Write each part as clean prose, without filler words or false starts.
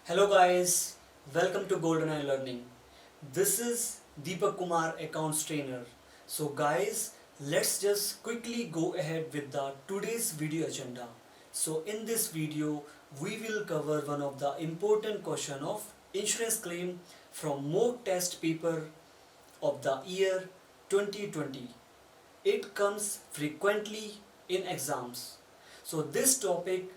Hello guys, welcome to GoldenEye Learning. This is Deepak Kumar, Accounts Trainer. So guys, let's just quickly go ahead with the today's video agenda. So in this video, we will cover one of the important question of insurance claim from mock test paper of the year 2020. It comes frequently in exams. So this topic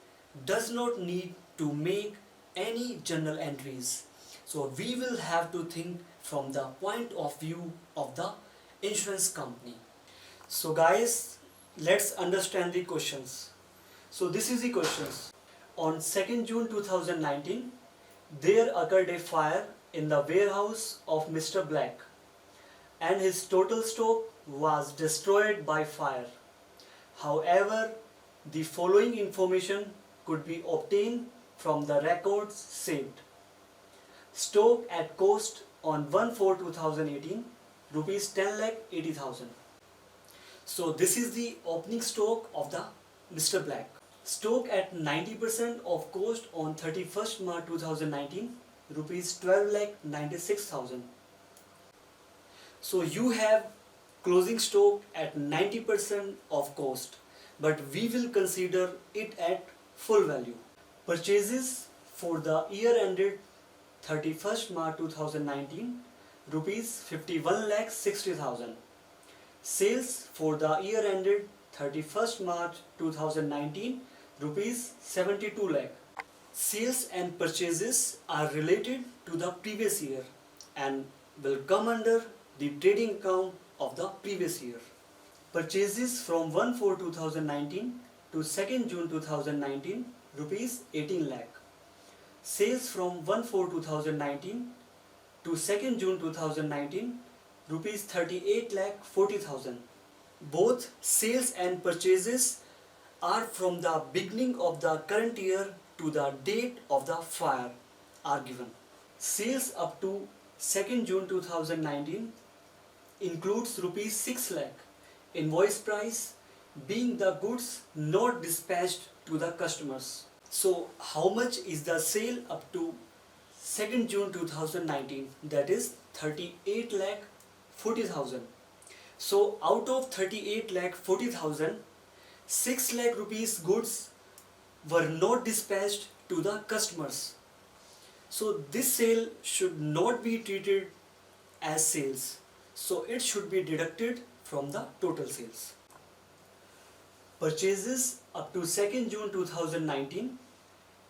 does not need to make any journal entries. So we will have to think from the point of view of the insurance company. So guys, let's understand the questions. So this is the questions. On 2nd June 2019, there occurred a fire in the warehouse of Mr. Black and his total stock was destroyed by fire. However, the following information could be obtained from the records saved. Stock at cost on 1/4/2018 rupees 10,80,000. So this is the opening stock of the Mr. Black. Stock at 90% of cost on 31st March 2019 rupees 12,96,000. So you have closing stock at 90% of cost, but we will consider it at full value. Purchases for the year ended 31st March 2019 rupees 51,60,000. Sales for the year ended 31st March 2019 rupees 72 lakh. Sales and purchases are related to the previous year and will come under the trading account of the previous year. Purchases from 1/4/2019 to 2nd June 2019 rupees 18 lakh. Sales from 1/4/2019 to 2nd June 2019 rupees 38 lakh 40,000. Both sales and purchases are from the beginning of the current year to the date of the fire are given. Sales up to 2nd June 2019 includes rupees 6 lakh invoice price being the goods not dispatched to the customers. So how much is the sale up to 2nd June 2019? That is 38 lakh 40,000. So out of 38 lakh 40,000, 6 lakh rupees goods were not dispatched to the customers. So this sale should not be treated as sales. So it should be deducted from the total sales. Purchases up to 2nd June 2019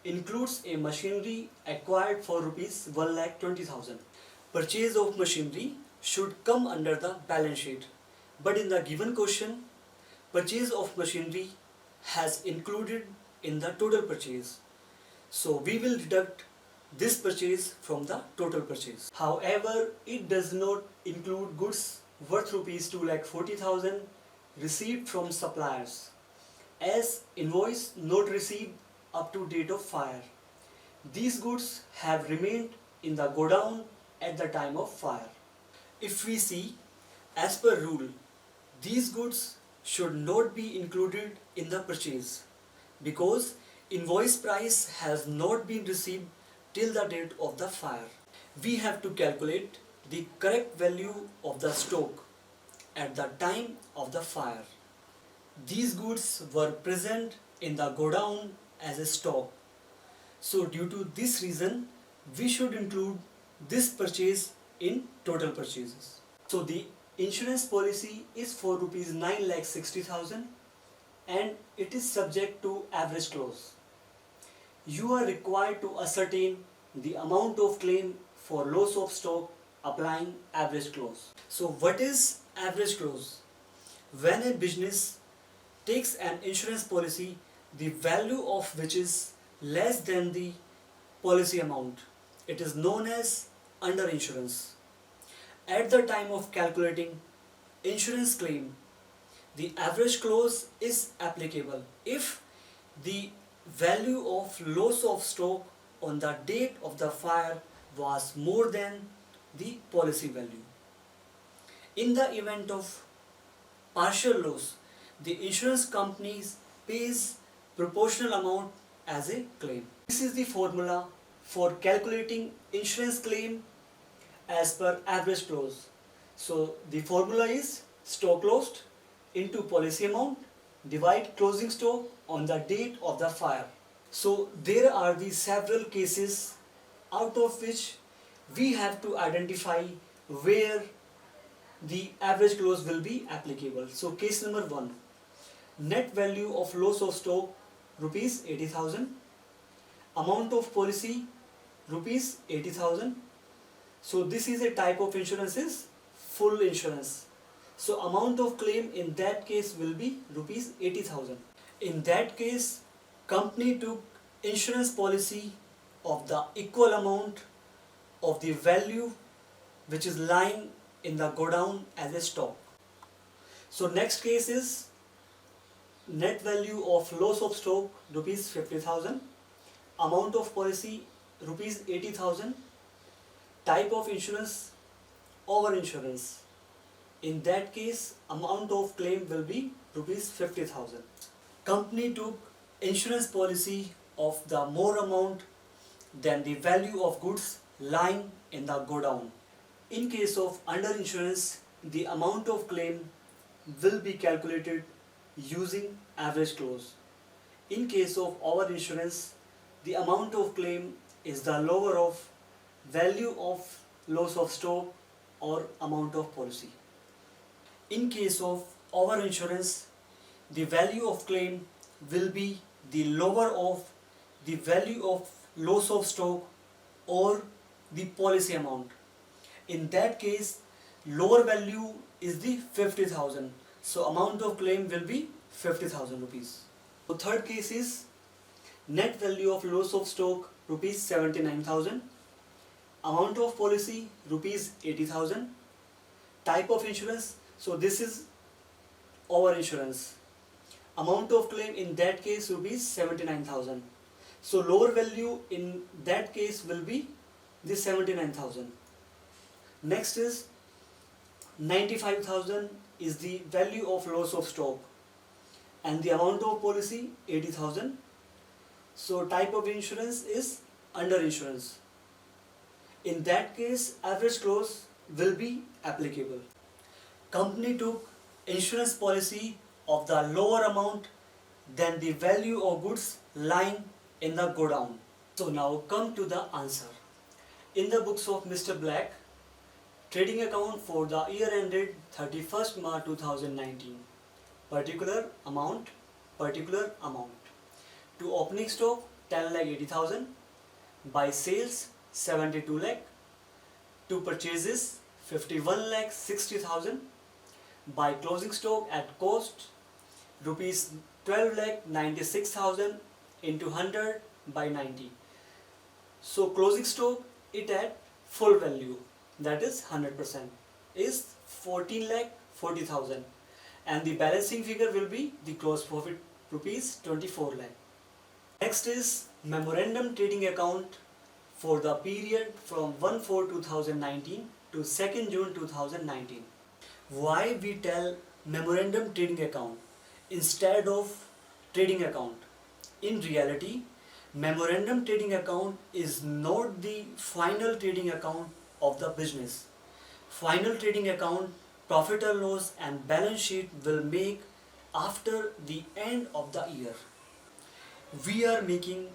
includes a machinery acquired for rupees 1,20,000. Purchase of machinery should come under the balance sheet. But in the given question, purchase of machinery has included in the total purchase. So we will deduct this purchase from the total purchase. However, it does not include goods worth rupees 2,40,000 received from suppliers as invoice not received up to date of fire. These goods have remained in the godown at the time of fire. If we see, as per rule, these goods should not be included in the purchase because invoice price has not been received till the date of the fire. We have to calculate the correct value of the stock at the time of the fire. These goods were present in the godown as a stock. So due to this reason, we should include this purchase in total purchases. So the insurance policy is for rupees 9,60,000 and it is subject to average clause. You are required to ascertain the amount of claim for loss of stock applying average clause. So what is average clause? When a business takes an insurance policy, the value of which is less than the policy amount, it is known as underinsurance. At the time of calculating insurance claim, the average clause is applicable if the value of loss of stock on the date of the fire was more than the policy value. In the event of partial loss, the insurance company pays proportional amount as a claim. This is the formula for calculating insurance claim as per average close. So the formula is stock lost into policy amount divide closing stock on the date of the fire. So there are the several cases out of which we have to identify where the average close will be applicable. So case number 1, net value of loss of stock rupees 80,000, amount of policy rupees 80,000. So this is a type of insurance is full insurance. So amount of claim in that case will be rupees 80,000. In that case, company took insurance policy of the equal amount of the value which is lying in the godown as a stock. So next case is net value of loss of stock rupees 50,000, amount of policy rupees 80,000, type of insurance over insurance. In that case, amount of claim will be rupees 50,000. Company took insurance policy of the more amount than the value of goods lying in the godown. In case of under insurance, the amount of claim will be calculated using average close. In case of over insurance, the amount of claim is the lower of value of loss of stock or amount of policy. In case of over insurance, the value of claim will be the lower of the value of loss of stock or the policy amount. In that case, lower value is the 50,000. So amount of claim will be 50,000 rupees. The third case is net value of loss of stock rupees 79,000, amount of policy rupees 80,000, type of insurance. So this is over insurance. Amount of claim in that case rupees 79,000. So lower value in that case will be the 79,000. Next is 95,000 is the value of loss of stock and the amount of policy 80,000. So type of insurance is under insurance. In that case, average close will be applicable. Company took insurance policy of the lower amount than the value of goods lying in the godown. So now come to the answer. In the books of Mr. Black, trading account for the year ended 31st March 2019, particular amount, to opening stock 10,80,000, by sales 72 lakh, to purchases 51,60,000, by closing stock at cost rupees 12,96,000 into 100 by 90. So closing stock it at full value, that is 100%, is 14,40,000, and the balancing figure will be the gross profit rupees 24 lakh. Next is memorandum trading account for the period from 1/4/2019 to 2nd June 2019. Why we tell memorandum trading account instead of trading account? In reality, memorandum trading account is not the final trading account of the business. Final trading account, profit or loss and balance sheet will make after the end of the year. We are making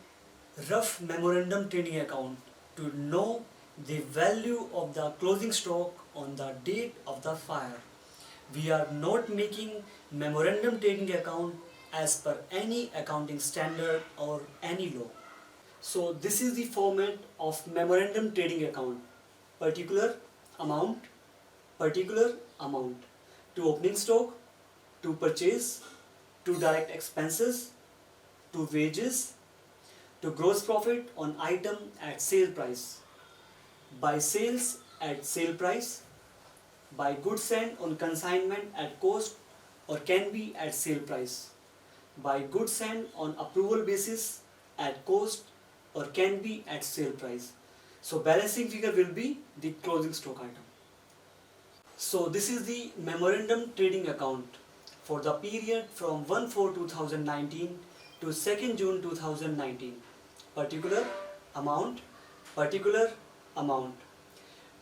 rough memorandum trading account to know the value of the closing stock on the date of the fire. We are not making memorandum trading account as per any accounting standard or any law. So this is the format of memorandum trading account. Particular amount, to opening stock, to purchase, to direct expenses, to wages, to gross profit on item at sale price, by sales at sale price, by goods sent on consignment at cost or can be at sale price, by goods sent on approval basis at cost or can be at sale price. So balancing figure will be the closing stock item. So this is the memorandum trading account for the period from 1/4/2019 to 2nd June 2019. Particular amount, particular amount.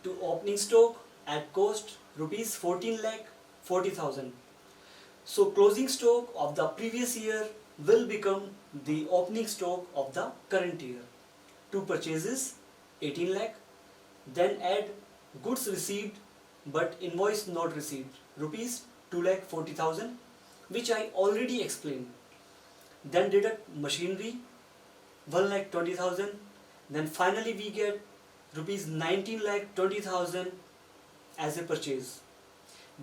To opening stock at cost rupees 14 lakh 40,000. So closing stock of the previous year will become the opening stock of the current year. To purchases 18 lakh, then add goods received but invoice not received rupees 2 lakh 40,000, which I already explained. Then deduct machinery 1 lakh 20,000. Then finally we get rupees 19 lakh 20,000 as a purchase.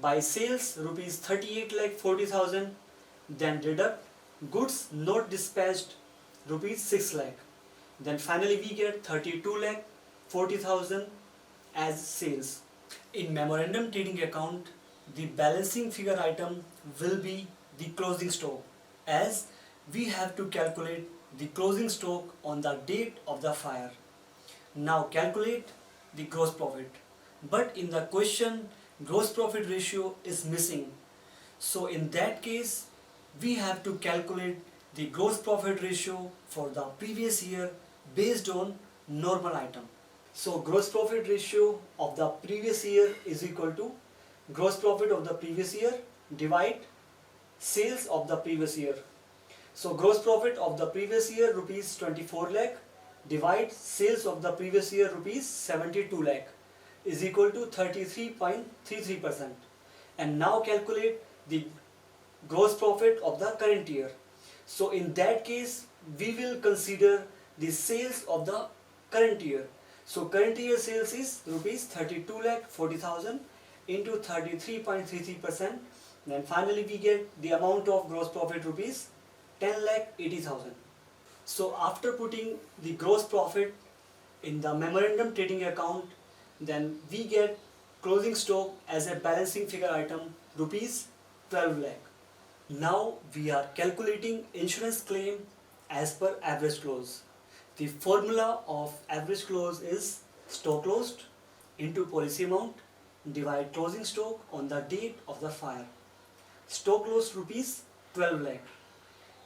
By sales rupees 38 lakh 40,000. Then deduct goods not dispatched rupees 6 lakh. Then finally we get 32 lakh 40,000 as sales. In memorandum trading account, the balancing figure item will be the closing stock, as we have to calculate the closing stock on the date of the fire. Now calculate the gross profit. But in the question, gross profit ratio is missing. So in that case, we have to calculate the gross profit ratio for the previous year based on normal item. So gross profit ratio of the previous year is equal to gross profit of the previous year divide sales of the previous year. So gross profit of the previous year rupees 24 lakh divide sales of the previous year rupees 72 lakh is equal to 33.33%. And now calculate the gross profit of the current year. So in that case, we will consider the sales of the current year. So current year sales is rupees 32 lakh 40,000 into 33.33%. Then finally we get the amount of gross profit rupees 10 lakh 80,000. So after putting the gross profit in the memorandum trading account, then we get closing stock as a balancing figure item rupees 12 lakh. Now we are calculating insurance claim as per average close. The formula of average close is stock lost into policy amount divide closing stock on the date of the fire. Stock lost rupees 12 lakh,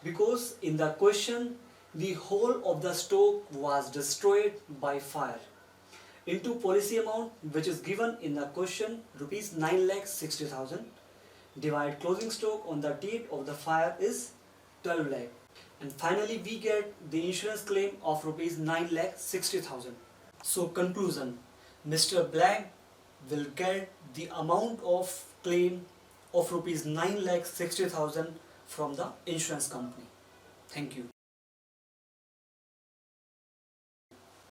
because in the question the whole of the stock was destroyed by fire, into policy amount which is given in the question rupees 9 lakh 60,000 divide closing stock on the date of the fire is 12 lakh. And finally we get the insurance claim of rupees 9 lakh 60,000. So conclusion, Mr. Black will get the amount of claim of rupees 9 lakh 60,000 from the insurance company. Thank you.